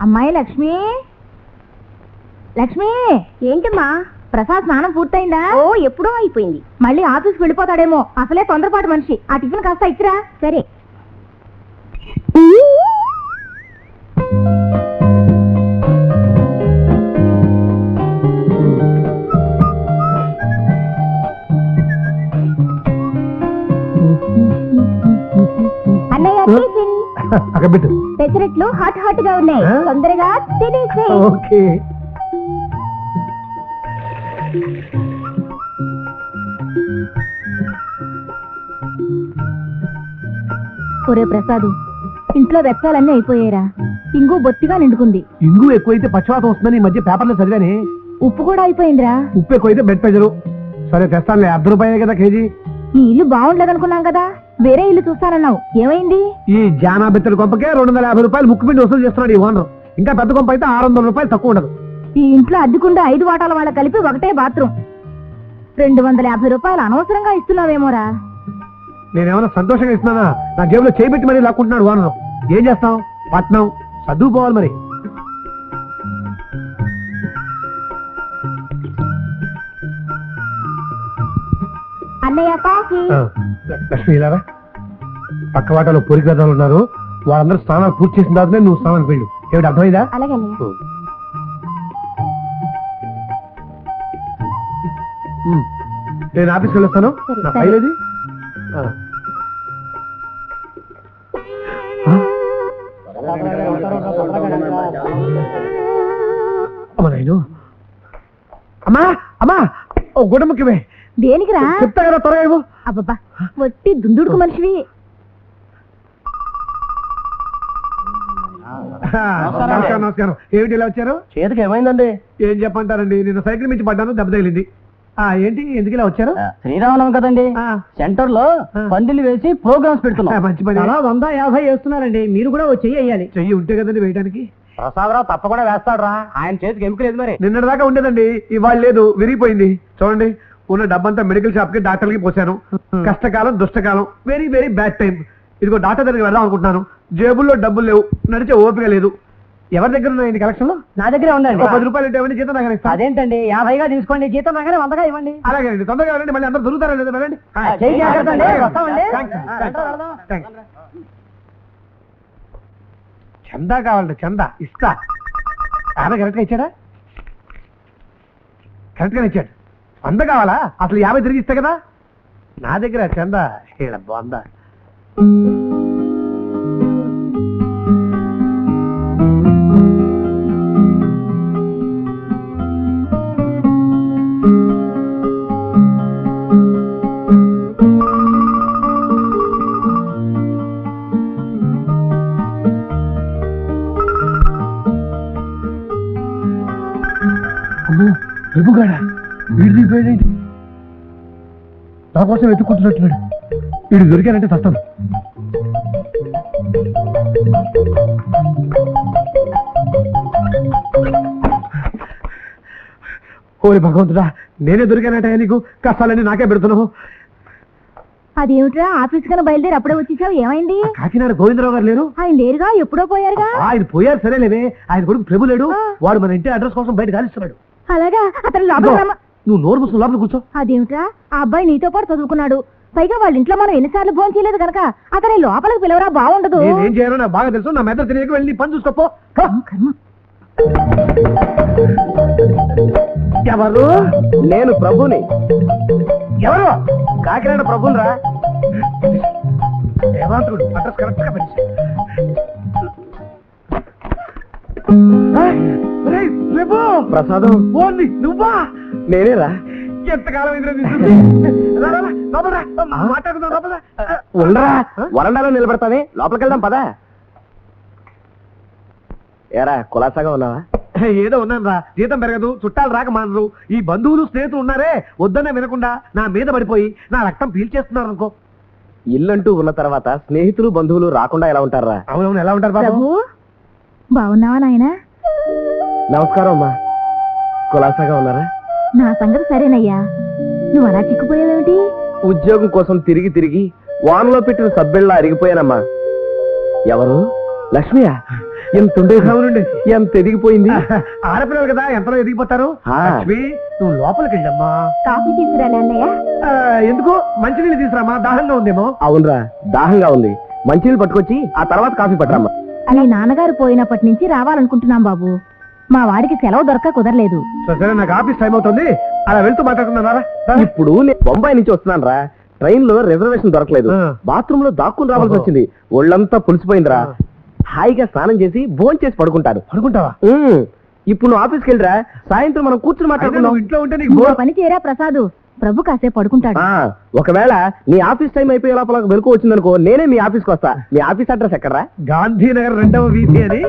అమ్మాయి లక్ష్మి, లక్ష్మి. ఏంటమ్మా? ప్రసాద్ స్నానం పూర్తయిందా? ఓ ఎప్పుడో అయిపోయింది. మళ్ళీ ఆఫీస్కి వెళ్ళిపోతాడేమో, అసలే తొందరపాటు మనిషి. ఆ టిఫిన్ కాస్త ఇచ్చిరా. సరే. అన్నయ్య టిఫిన్. పెసరెట్లు హాట్ హాట్ గా ఉన్నాయి, తొందరగా తినేసే. ఒరే ప్రసాదు, ఇంట్లో వెచ్చాలన్నీ అయిపోయారా? ఇంగు బొత్తిగా నిండుకుంది. ఇంగు ఎక్కువైతే పక్షవాతం వస్తుందని ఈ మధ్య పేపర్లో చదివాని. ఉప్పు కూడా అయిపోయిందిరా. ఉప్పు ఎక్కువైతే బెడ్ ప్రెజరు. సరే తెస్తానులే, 10 రూపాయలే కదా కేజీ. ఈ ఇల్లు బాగుండదనుకున్నాం కదా, వేరే ఇల్లు చూస్తానన్నావు, ఏమైంది? ఈ జానా బెత్తడి కొంపకే 250 రూపాయలు ముక్కుపిండి వసూలు చేస్తున్నాడు ఈ ఓనర్. ఇంకా పెద్ద కొంప అయితే 600 రూపాయలు తక్కువ ఉండదు. ఈ ఇంట్లో అద్దెకుండా 5 వాటాల వాళ్ళ కలిపి ఒకటే బాత్రూమ్. 250 రూపాయలు అనవసరంగా ఇస్తున్నావేమోరా. నేనేమన్నా సంతోషంగా ఇస్తున్నానా? నా జేబులో చేపెట్టి మరీ లాక్కుంటున్నాడు ఓనర్. ఏం చేస్తాం, పట్నం చదువుకోవాలి మరి. అన్నయ్య కాఫీ. లక్ష్మి ఇలారా, పక్క వాటాలో పొరికి రథాలు ఉన్నారు, వాళ్ళందరూ స్నానాలు పూర్తి చేసిన తర్వాతనే నువ్వు స్నానానికి వెళ్ళు. ఏమిటి అర్థమైందా? అలాగే. నేను ఆఫీస్కి వెళ్ళొస్తాను. నా ఫైల్ ఏది? అమ్మా అమ్మా, ఓ గుడ్డ ముఖ్యమే. దేనికిరా? చెప్తా కదా, త్వరగా ఇవ్వు. అబ్బబ్బా, వట్టి దుందుడుకు మనిషివి. నమస్కారం. ఏమిటి ఇలా వచ్చారు? చేతికి ఏమైందండి? ఏం చెప్పంటారండి, నేను సైకిల్ మించి పడ్డాను, దెబ్బ తగిలింది. ఏంటి, ఎందుకు ఇలా వచ్చారు? శ్రీరామనవమి కదండి, సెంటర్ లో పందిళ్ళు వేసి ప్రోగ్రామ్స్ పెడుతున్నాం. మంచి పని. 150 వేస్తున్నారండి, మీరు కూడా చెయ్యాలి. చెయ్యి ఉంటే కదండి వేయడానికి. ప్రసాదరావు తప్పకుండా వేస్తాడ్రా, ఆయన చేతికి ఎముక లేదు మరి. నిన్నటి దాకా ఉండేదండి, ఇవాళ లేదు, విరిగిపోయింది. చూడండి, ఉన్న డబ్బంతా మెడికల్ షాప్ కి డాక్టర్కి పోసాను. కష్టకాలం దుష్టకాలం, వెరీ వెరీ బ్యాడ్ టైం. ఇదిగో డాక్టర్ దగ్గరికి వెళ్దాం అనుకుంటున్నాను, జేబుల్లో డబ్బులు లేవు, నడిచే ఓపిక లేదు. ఎవరి దగ్గర ఉన్నాయండి కలెక్షన్ లో? నా దగ్గరే ఉందండి. 10 రూపాయలు ఇవ్వండి, జీతం నాగానే ఇస్తాను. అదేంటండి, 50గా తీసుకోండి, జీతం నాగానే 100గా ఇవ్వండి. అలాగే అండి, తొందరగా వెళ్ళండి, మళ్ళీ అందరూ దొరుకుతారా లేదు. వెళ్ళండి. చందా కావాలండి, చందా ఇస్తా. ఆయన కరెక్ట్గా ఇచ్చాడా? కరెక్ట్గా ఇచ్చాడు. 100 కావాలా? అసలు 50 తిరిగి ఇస్తా కదా. నా దగ్గర చందా బాగుందా? ఎప్పుగాడా వీడి దిగిపోయాడేంటి? నా కోసం వెతుక్కుంటున్నట్టున్నాడు. వీడు దొరికానంటే సస్తాను. ఓరి భగవంతుడా, నేనే దొరికానంటే నీకు కష్టాలన్నీ నాకే పెడుతున్నావు. అదేమిట్రా, ఆఫీస్ కన్నా బయలుదేరి అప్పుడే వచ్చేసావు, ఏమైంది? కాకినాడ గోవిందరావు గారు లేరు? ఆయన లేరుగా, ఎప్పుడో పోయారుగా. ఆయన పోయారు సరేలేవే, ఆయన కొడుకు ప్రభు లేడు, వాడు మన ఇంటి అడ్రస్ కోసం బయట గాలిస్తున్నాడు. అలాగా, అతను లోపల. నువ్వు నోరు మూసుకుని లోపల కూర్చో. అదేమిట్రా, ఆ అబ్బాయి నీతో పాటు చదువుకున్నాడు, పైగా వాళ్ళ ఇంట్లో మనం ఎన్నిసార్లు భోజనం చేయలేదు కనుక అతని లోపలికి పిలవరా, బాగుండదు. ఏం చేయాలో నాకు బాగా తెలుసు, నా మెదడు తిరిగి వెళ్ళి పని చూసుకోపో. ఎవరు? నేను ప్రభుని. ఎవరు? కాకినాడ ప్రభుని రా. దేవాంతుడు అడ్రస్ కరెక్ట్ గా పెట్టేశాడు. ప్రసాదం నువ్వా? నేనేరా. ఎంతకాలం ఉండరా, వరండాలో నిలబడతానే, లోపలికి వెళ్దాం పదా. ఏరా కులాసాగా ఉన్నావా? ఏదో ఉన్నాను రా, జీతం పెరగదు, చుట్టాలు రాక మానరు. ఈ బంధువులు స్నేహితులు ఉన్నారే, వద్దనే వినకుండా నా మీద పడిపోయి నా రక్తం పీల్చేస్తున్నారు అనుకో. ఇల్లంటూ ఉన్న తర్వాత స్నేహితులు బంధువులు రాకుండా ఎలా ఉంటారా? అవునవును, ఎలా ఉంటారు బాబు? బాగున్నావా నాయనా? నమస్కారం అమ్మా, కులాసాగా ఉన్నారా? నా సంగతి సరేనయ్యా, నువ్వు అలా చిక్కుపోయావేమిటి? ఉద్యోగం కోసం తిరిగి తిరిగి వానలో పెట్టిన సబ్బెళ్ళ అరిగిపోయానమ్మా. ఎవరు? లక్ష్మియా ఎంత ఉండేది అవునండి. ఎంత ఎదిగిపోయింది. ఆడపిల్లలు కదా ఎంతలో ఎదిగిపోతారు. ఆ. లక్ష్మి నువ్వు లోపలికి వెళ్ళమ్మా. కాఫీ తీసుకురా అన్నయ్య. ఎందుకు మంచినీళ్ళు తీసురామా, దాహంగా ఉందేమో. అవునరా, దాహంగా ఉంది. మంచినీళ్ళు పట్టుకొచ్చి ఆ తర్వాత కాఫీ పట్టరమ్మా. మీ నాన్నగారు పోయినప్పటి నుంచి రావాలనుకుంటున్నాం బాబు. మా వాడికి సెలవు దొరక కుదరలేదు. సరే నాకు ఆఫీస్ టైం అవుతుంది, అలా వెళ్తూ మాట్లాడుతున్నారా. ఇప్పుడు నేను బొంబాయి నుంచి వస్తున్నాను రా. ట్రైన్ లో రిజర్వేషన్ దొరకలేదు. ఆ. బాత్రూమ్ లో దాక్కుని రావాల్సి వచ్చింది. ఒళ్ళంతా పులిసిపోయిందిరా. హాయిగా స్నానం చేసి భోజనం చేసి పడుకుంటాను. పడుకుంటావా? ఇప్పుడు నువ్వు ఆఫీస్కి వెళ్ళరా, సాయంత్రం మనం కూర్చుని అయితే మాట్లాడుకుందాం. నువ్వు ఇంట్లో ఉంటే నీకు ఇంకో బోర్. పని చేయరా ప్రసాదు, ప్రభు కాసేపు పడుకుంటాడు. ఒకవేళ నీ ఆఫీస్ టైం అయిపోయే లోపల వెనుక వచ్చిందనుకో, నేనే మీ ఆఫీస్కి వస్తా. మీ ఆఫీస్ అడ్రస్ ఎక్కడరా? గాంధీనగర్ 2వ వీధి అని.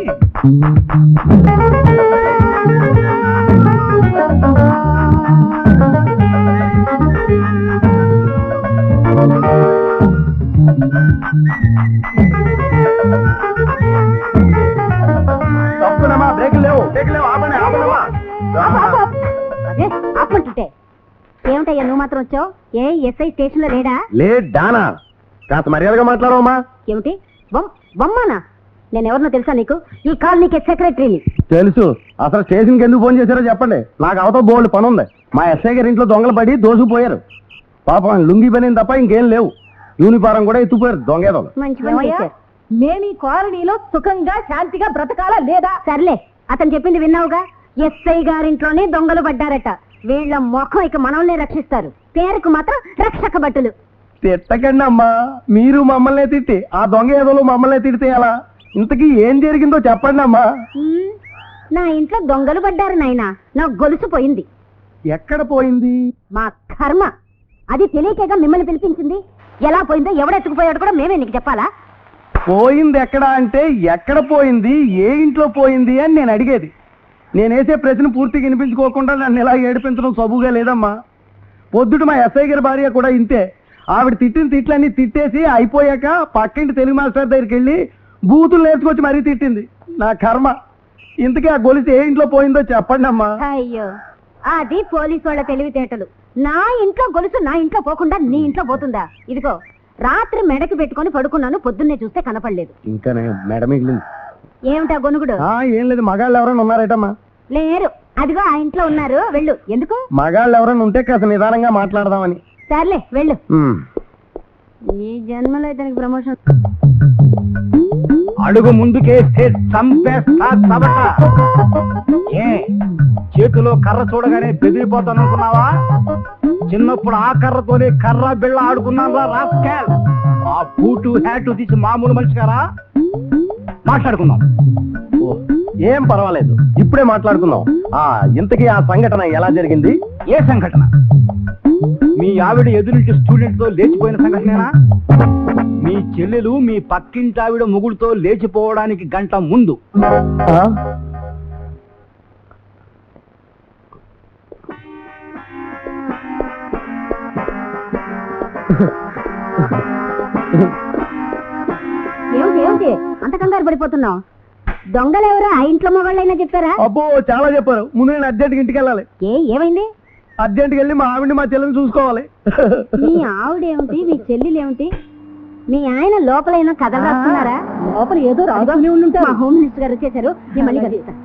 తప్పునమ్మా, బ్రేకులు లేవు. ఆపండి, ఆపండమ్మా. అదే ఆపంటుంటే ఏమిటయ్యా నువ్వు మాత్రం వచ్చావు? ఏ ఎస్ఐ స్టేషన్ లో లేడా? లే డానా, కాస్త మర్యాదగా మాట్లాడవమ్మా. ఏమిటి బొమ్మనా? నేనెవరినో తెలుసా నీకు? ఈ కాలనీకి సెక్రటరీని. తెలుసు. అసలు స్టేషన్కి ఎందుకు ఫోన్ చేశారో చెప్పండి. నాకు అవతల బోల్డ్ పని ఉంది. మా ఎస్ఐ గారి ఇంట్లో దొంగలు పడి దోసుకుపోయారు. పాపం లుంగి పని తప్ప ఇంకేం లేవు. యూనిఫారం కూడా ఎత్తుపోయారు దొంగేదో. మంచి పని చేశారు. మేము ఈ కాలనీలో సుఖంగా శాంతిగా బ్రతకాలా లేదా? సర్లే, అతను చెప్పింది విన్నావుగా. ఎస్ఐ గారింట్లోనే దొంగలు పడ్డారట. వీళ్ళ ముఖం ఇక మనల్ని రక్షిస్తారు. పేరుకు మాత్రం రక్షక భటులు. తిట్టకండి అమ్మా, మీరు మమ్మల్ని తిట్టి ఆ దొంగ ఏదో మమ్మల్ని తిడితే ఎలా? ఇంతకీ ఏం జరిగిందో చెప్పండి అమ్మా. నా ఇంట్లో దొంగలు పడ్డారు నాయనా. నా గొలుసు పోయింది. ఎక్కడ పోయింది? మా కర్మ. అది తెలియకేగా మిమ్మల్ని పిలిపించింది. ఎలా పోయిందో ఎవడెత్తుకుపోయాడు కూడా మేమే నీకు చెప్పాలా? పోయింది ఎక్కడ అంటే ఎక్కడ పోయింది, ఏ ఇంట్లో పోయింది అని నేను అడిగేది. నేనేసే ప్రశ్న పూర్తిగా వినిపించుకోకుండా నన్ను ఇలా ఏడిపించడం సబుగా లేదమ్మా. పొద్దుట మా ఎస్ఐ గారి భార్య కూడా ఇంతే. ఆవిడ తిట్టిన తిట్లన్నీ తిట్టేసి అయిపోయాక పక్కింటి తెలుగు మాస్టర్ దగ్గరికి వెళ్ళి బూతులు నేర్చుకొచ్చి మరీ తిట్టింది. నా కర్మ. ఇంతకీ ఆ గొలుసు ఏ ఇంట్లో పోయిందో చెప్పండి అమ్మా. అయ్యో, అది పోలీసు వాళ్ళ తెలివితేటలు. నా ఇంట్లో గొలుసు నా ఇంట్లో పోకుండా నీ ఇంట్లో పోతుందా? ఇదిగో రాత్రి మెడకి పెట్టుకొని పడుకున్నాను, పొద్దున్నే చూస్తే కనపడలేదు. ఇంకా మేడ మిగిలింది. ఏమిటా గొనుగుడు? ఏం లేదు. మగాళ్ళు ఎవరైనా ఉన్నారేటమ్మా? లేరు. అదిగో ఆ ఇంట్లో ఉన్నారు, వెళ్ళు. ఎందుకు? మగాళ్ళు ఎవరైనా ఉంటే కాస్త నిదానంగా మాట్లాడదామని. సర్లే వెళ్ళు. ఈ జన్మలో ఇతనికి ప్రమోషన్. అడుగు ముందుకేస్తే చంపేస్తా సబట. ఏ చేతిలో కర్ర చూడగానే బెదిరిపోతాను అనుకున్నావా? చిన్నప్పుడు ఆ కర్రతోనే కర్ర బిళ్ళ ఆడుకున్నావా రాస్కెల్? ఆ బూటు హ్యాటు తీసి మామూలు మనిషి గారా? మాట్లాడుకుందాం. ఏం పర్వాలేదు, ఇప్పుడే మాట్లాడుకుందాం. ఇంతకీ ఆ సంఘటన ఎలా జరిగింది? ఏ సంఘటన? మీ ఆవిడ ఎదురింటి స్టూడెంట్ తో లేచిపోయిన సంఘటనేనా? మీ చెల్లెలు మీ పక్కింటి ఆవిడ ముగుడుతో లేచిపోవడానికి గంట ముందు. ఏమిటి అంత కంగారు పడిపోతున్నావు? దొంగలెవరో ఆ ఇంట్లో మొగాళ్ళైనా చెప్పారా? అబ్బో చాలా చెప్పారు. ముందు నేను అర్జెంట్గా ఇంటికి వెళ్ళాలి. ఏమైంది? అర్జెంట్కి వెళ్ళి మా ఆవిడ మా చెల్లెని చూసుకోవాలి. మీ ఆవిడేమిటి, మీ చెల్లెలేమిటి? మీ ఆయన లోపలైనా కథలు రాస్తున్నారా? లోపల ఏదో రాగానే ఉంటే మా హోమ్ మినిస్టర్ గారు వచ్చేసారు. నేను మళ్ళీ కలుస్తాను.